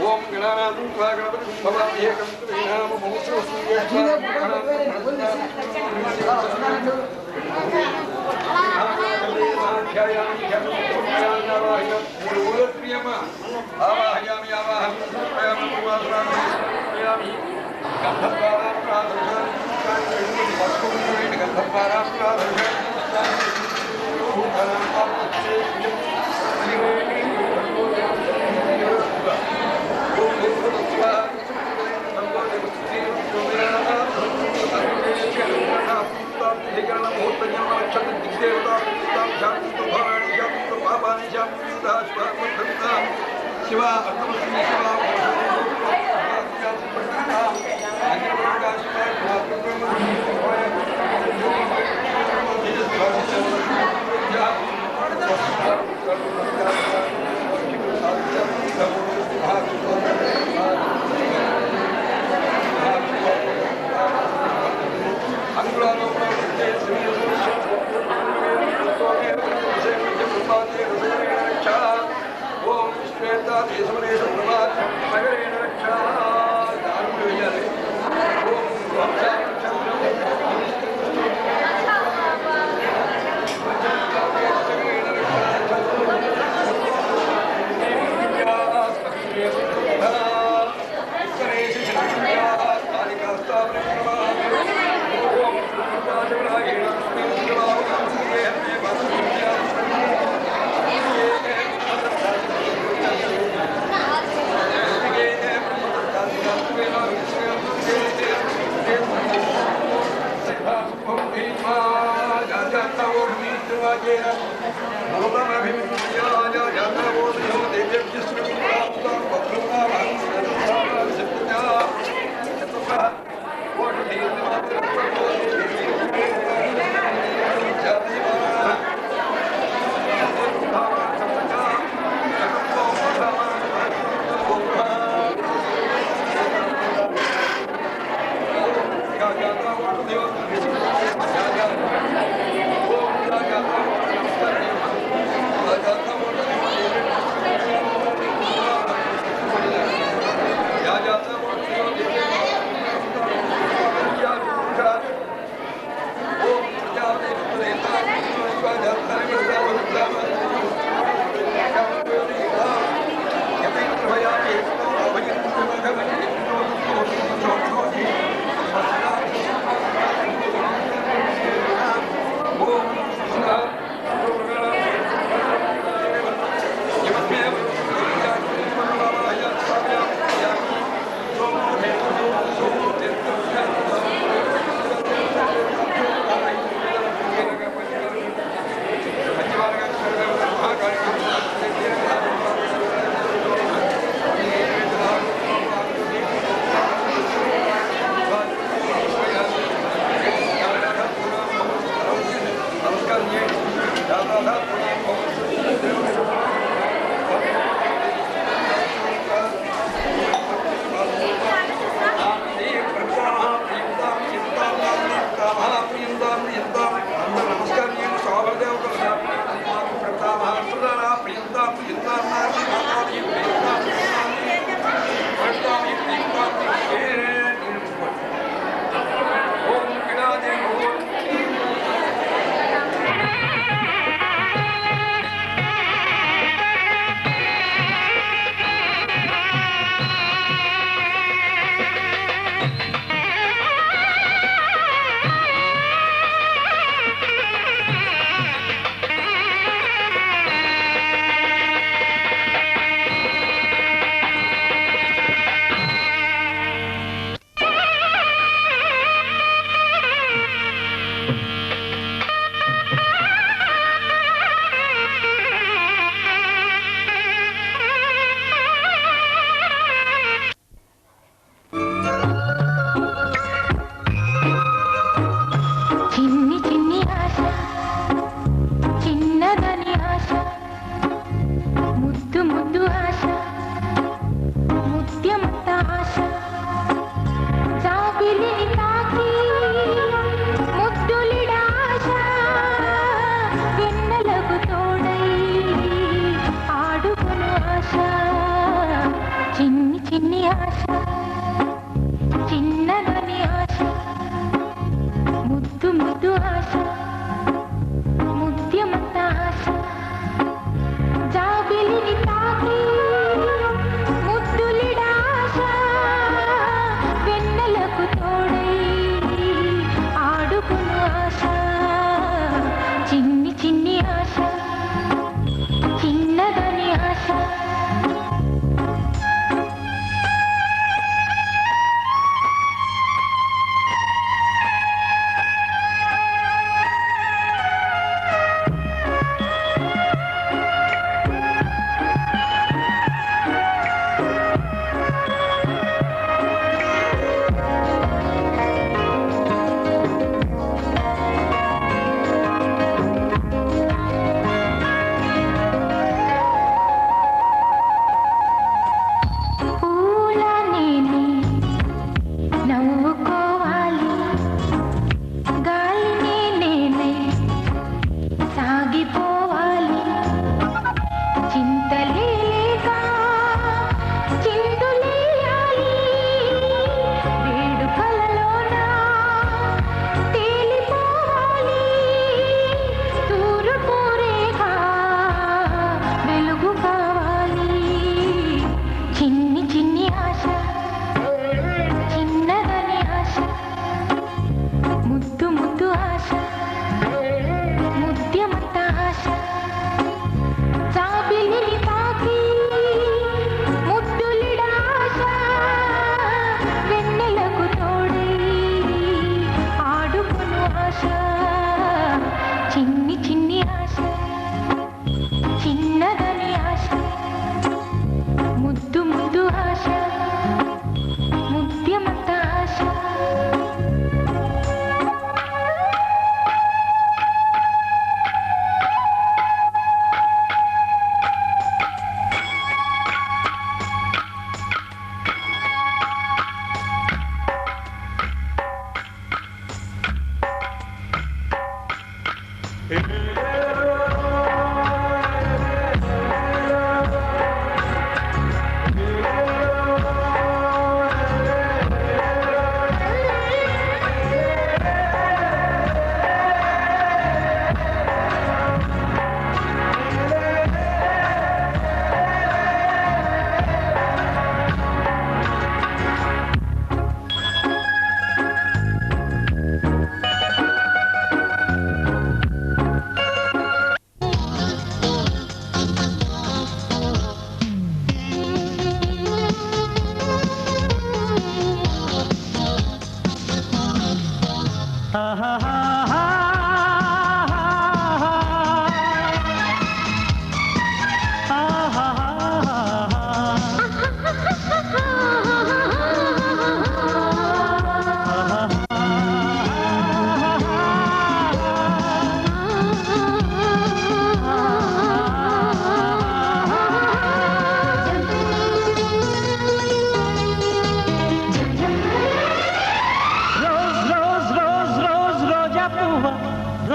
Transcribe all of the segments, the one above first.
ఓం గణానాథం గణపతి భవామేకం త్రీనామ మహోత్సవ ఆవాహయామి ఆవాహయామి శివ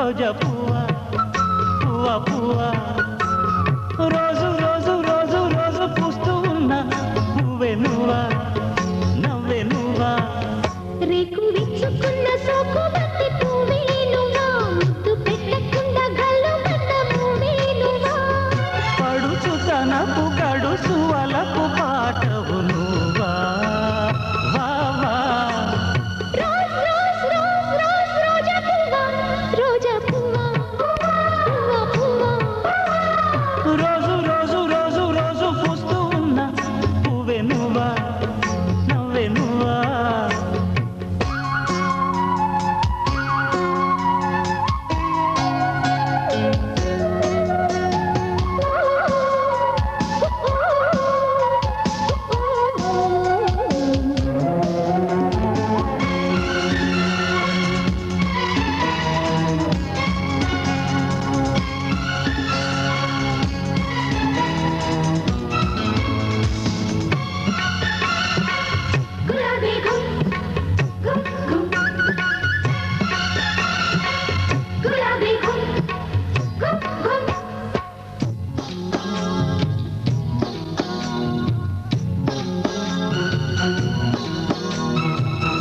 రోజా పువ్వా పువ్వా పువ్వా రోజు రోజు రోజు రోజు పూస్తూ ఉన్నా పువ్వే నువ్వా నవ్వే నువ్వా రేకు విచ్చుకున్న సోకు బట్టి పువ్వే నువ్వా ముద్దు పెట్టకుండా గల్లు పడ్డ పువ్వే నువ్వా పడుచు తనపు కడుసు అలకు పాటవు నువ్వా వా వా రోజ్ రోజ్ రోజ్ రోజ్ రోజా పువ్వా పువ్వా పువ్వా రోజు రోజు రోజు రోజు పూస్తూ ఉన్నా పువ్వే నువ్వా నవ్వే నువ్వా గులాబీ గుమ్ గుమ్ గుమ్ గులాబీ గుమ్ గుమ్ గుమ్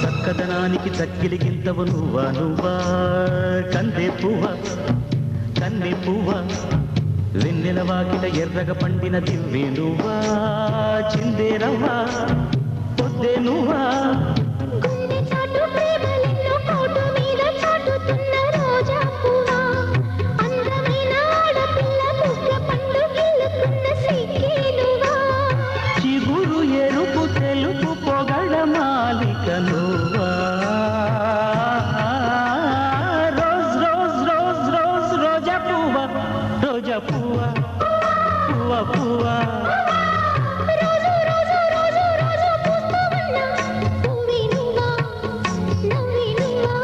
చక్కదనానికి చక్కిలిగింతవు నువ్వా నువ్వా కందే పువ్వా కన్నె పువ్వా వెన్నెల వాకిట ఎర్రగ పండిన దివ్వే నువ్వా చిందేరవ్వా పొద్దే నువ్వా గుండె చాటు ప్రేమలెన్నో కోటు మీద చాటుతున్న రోజా పువ్వా అందమైన ఆడపిల్ల బుగ్గ పండు గిల్లుకున్న సిగ్గే నువ్వా చిగురు ఎరుపు తెలుపు పొగడ మాలిక నువ్వా రోజ్ రోజ్ రోజ్ రోజ్ రోజా పువ్వా పువ్వా పువ్వా రోజు రోజు రోజు రోజు పూస్తూ ఉన్నా పువ్వే నువ్వా నవ్వే నువ్వా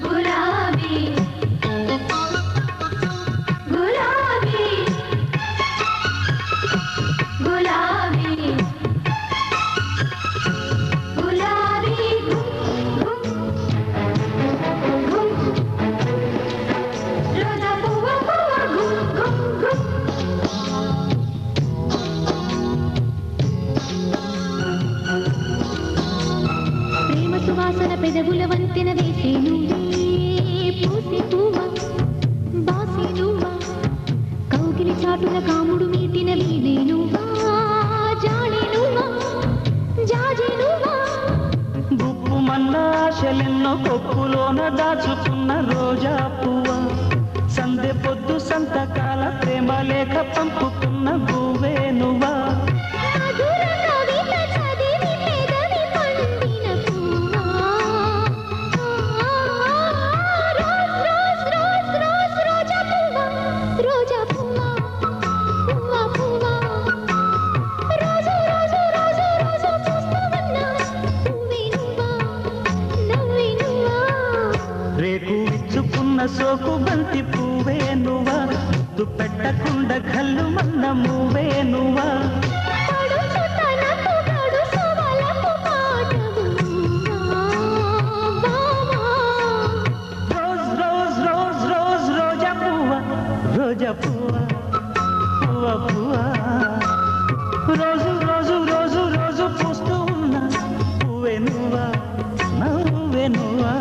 గులాబీ గులాబీ గులాబీ గులాబీ గుమ్ గుమ్ రోజా పువ్వా పువ్వా గుమ్ గుమ్ గుమ్ ప్రేమ సువాసన పెదవుల వంతెన వేసే నువ్వే పూసే పువ్వా బాసే నువ్వా కౌగిలి చాటున కాముడు మీటిన వీలే నువ్వా జాడే నువ్వా జాజే నువ్వా గుప్పు మన్నాశలెన్నో కొప్పులోన దాచుకున్న రోజా పువ్వా సందె పొద్దు సంతకాల ప్రేమ లేఖ పంపుకున్న గువ్వే నువ్వా మధుర కవిత చదివి పెదవి పండిన పువ్వా రోజ్ రోజ్ రోజ్ రోజ్ రోజా పువ్వా పువ్వా పువ్వా రోజు రోజు రోజు రోజు పూస్తూ ఉన్నా పువ్వే నువ్వా నవ్వే నువ్వా రేకు విచ్చుకున్న సోకు బంతి పువ్వే నువ్వా ముద్దు పెట్టకుండా కళ్ళు మన్న మువ్వే నువ్వా పడుచు తనకు గడుసు వలపు పాటవు నువ్వా బావా రోజ్ రోజ్ రోజ్ రోజ్ రోజా పువ్వా పువ్వా పువ్వా రోజు రోజు రోజు రోజు పూస్తూ ఉన్నా పువ్వే నువ్వా నవ్వే నువ్వా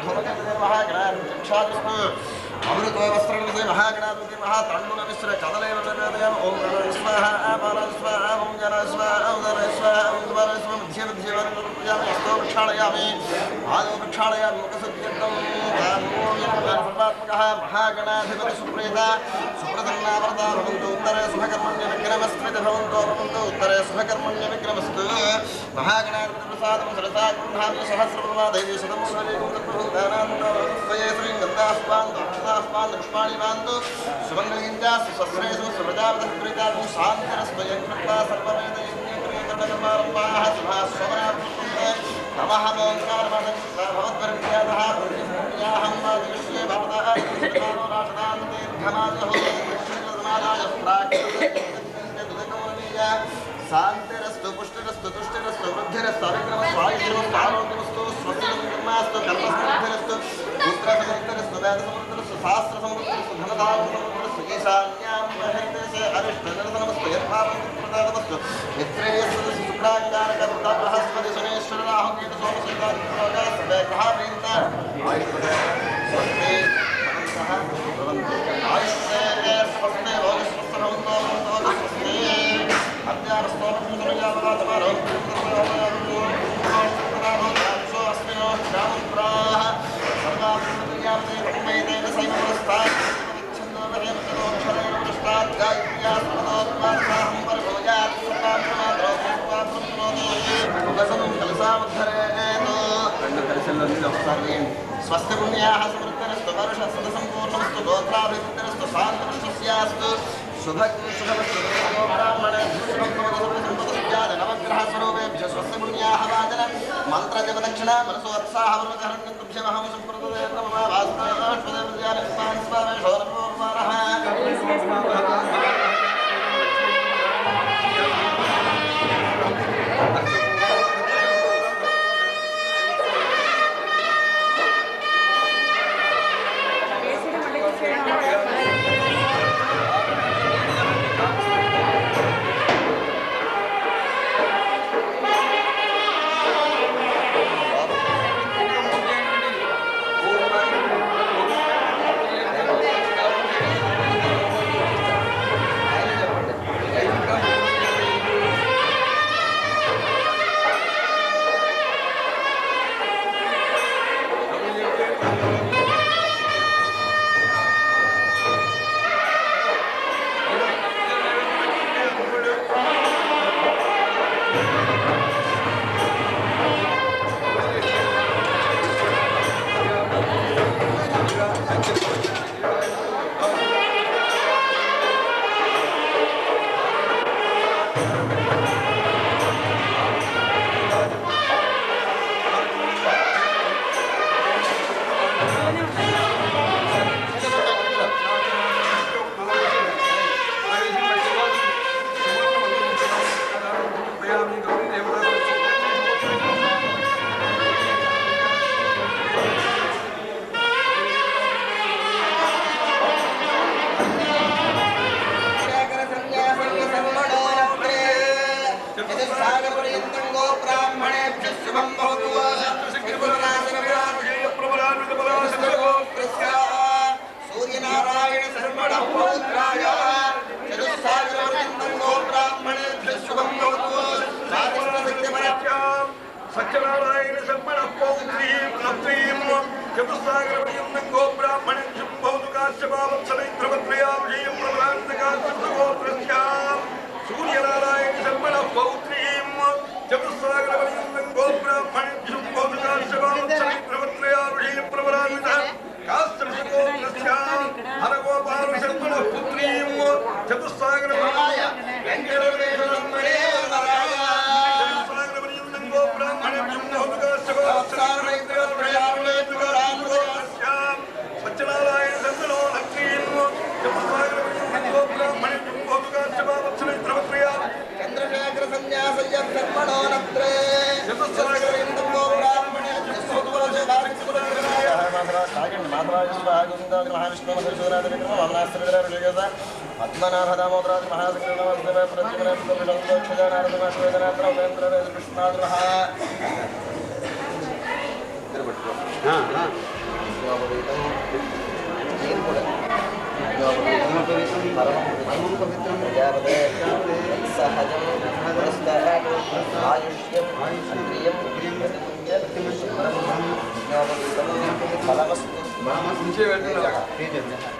धूमकेतुते महागणाधिपतिः अमृतो वस्त्रनिधे महागणाधिपतिः महातण्डुल मिश्र कदलेव निर्वेदयामि ओम गणः स्वाहा आपानः स्वाहा ओम गणः स्वाहा उदरः स्वाहा उद्वारः स्वाहा मध्ये मध्ये वरप्रयामि हस्तो प्रक्षालयामि आदौ प्रक्षालयामि मुखसुद्धिर्दं सर्वात्मकः महागणाधिपतिः सुप्रीता सुप्रसन्नावरता भवन्तु उत्तरे शुभकर्मण्य विक्रमस्त्रित भवन्तु उत्तरे शुभकर्मण्य विक्रमस्तु महागणाधिपतिः प्रसादं सरसा गृह्णामि सहस्रप्रभादैवी शतमुखलेकं तत्प्रभुदानान्तये श्रीं गन्धास्पान् अक्षतास्पान् पुष्पाणि पान्तु सुमङ्गलिञ्जास्तु स्वस्रेषु सुप्रजापतिप्रीतासु शान्तिरस्वयं कृत्वा सर्ववेदयज्ञक्रियकर्मकर्मारम्भाः शुभास्वमनाः नमः ओंकारमदं भवद्वर्ग्यातः पुण्यभूम्याहं वादिष्ये भवतः सर्वानो राजदान्तीर्थमाजहो दक्षिणमादाय प्राक्तुदकमनीय शान्तिरस्तु पुष्टिरस्तु तुष्टिरस्तु वृद्धिरस्तु अविक्रमस्तु आयुष्यमस्तु आरोग्यमस्तु स्वस्तिरस्तु कर्मसमृद्धिरस्तु पुत्रसमृद्धिरस्तु वेदसमृद्धिरस्तु शास्त्रसमृद्धिरस्तु धनधान्यसमृद्धिरस्तु ईशान्यां महर्देशे अरिष्टनिरसनमस्तु यत्पापप्रदानमस्तु मित्रेयस्तु शुक्राङ्गारकर्ताबृहस्पति शनेश्वर राहु केतु सोमशेखर सर्वे ग्रहाः आयुष्ये स्वस्ति भवन्तु आयुष्ये स्वस्ति भवन्तु स्वस्ति स्वस्थ पुण्याः समृद्धिरस्तु वर्षस्तु संपूर्णमस्तु गोत्राभिवृद्धिरस्तु शान्तवृक्षस्यास्तु शुभवस्तु ब्राह्मणे नवग्रहस्वरूपेभ्यः स्वस्थ पुण्याः वाचन मन्त्रजपदक्षिणा मनसोत्साहवर्मकहरण्यं तुभ्यमहं सम्प्रदये नमः वास्तवाष्पदेवज्ञानस्वामेशोरपूर्वारः सत्यनारायण शर्मण पौत्रीं नत्रीं चतुस्सागरपर्यं गो ब्राह्मणं शुम्भौतु काश्यपावत्सलैन्द्रवत्रयां प्रभ्रान्तकाश्यपगोत्रस्यां सूर्यनारायण शर्मण पौत्रीं चतुस्सागरपर्यं गो ब्राह्मणं शुम्भौतु काश्यपावत्सलैन्द्रवत्रयां प्रभ्रान्तः काश्यपगोत्रस्यां हरगोपाल शर्मण पुत्रीं चतुस्सागरपर्यं वेङ्कटेश्वरमणे सत्यनारायण शर्मणो लक्ष्मीं चंद्रशेखर संन्यासय्य शर्मणो नत्रे पद्मनाभ दामोदराज महासंग्रह प्रतिमन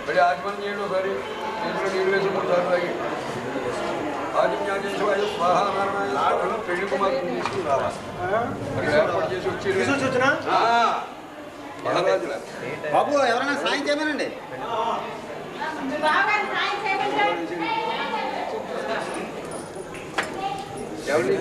बड़े आचमन చేయండి ఒకసారి చేతిలో నీళ్ళు వేసి 3 సార్లు తాగి ఆచమన్యాదేశవాయ స్వాహ నారాయణ పెళ్లి కుమార్తెను తీసుకుని రావాలి ఏర్పాటు చేసి వచ్చి మహారాజుల బాబు ఎవరైనా సాయం చేయమనండి. ఎవరిని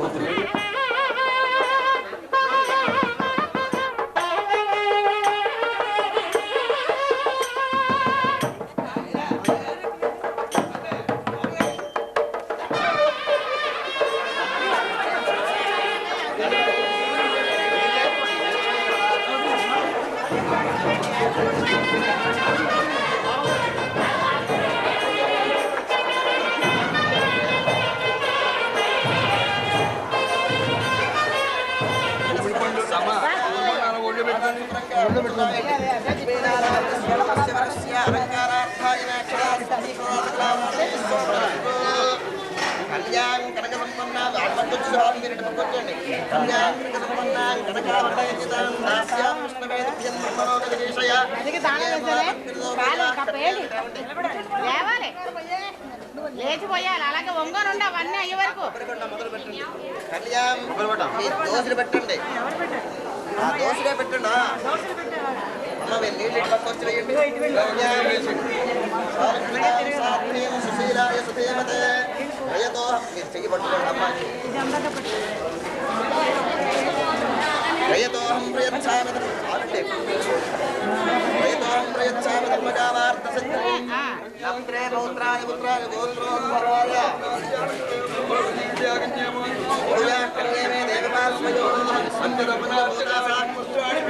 కళ్యాణ్ కనక సంపన్న ఆత్మోత్సవాలు మీరు పట్టుకొచ్చండి. కళ్యాణ్ కనక సంపన్న కనకావరణజితాం దాస్యాం విష్ణువేదభ్యం బ్రహ్మలోకదిశయ లేవాలి లేచిపోయాలి అలాగే ఒంగోనుండి అవన్నీ అయ్యే వరకు మొదలు పెట్టండి. కళ్యాణ్ ఈ దోశలు పెట్టండి. ఆ దోశలే పెట్టండి. అమ్మ మీరు నీళ్ళు ఇట్లా పట్టుకొచ్చి వేయండి. సుశీలాయ సుధేమతే ప్రయతో మీరు చెయ్యి పట్టుకోండి. అమ్మ ప్రయతోహం ప్రయచ్ఛామి ప్రయతోహం ప్రయచ్ఛామి ధర్మజావార్తసత్రే నప్త్రే పౌత్రాయ పుత్రాయ గోత్రోద్భవాయ భూయాకర్యేమే దేవపాస్మయో సంజరపనా భూతాసాత్మస్వామి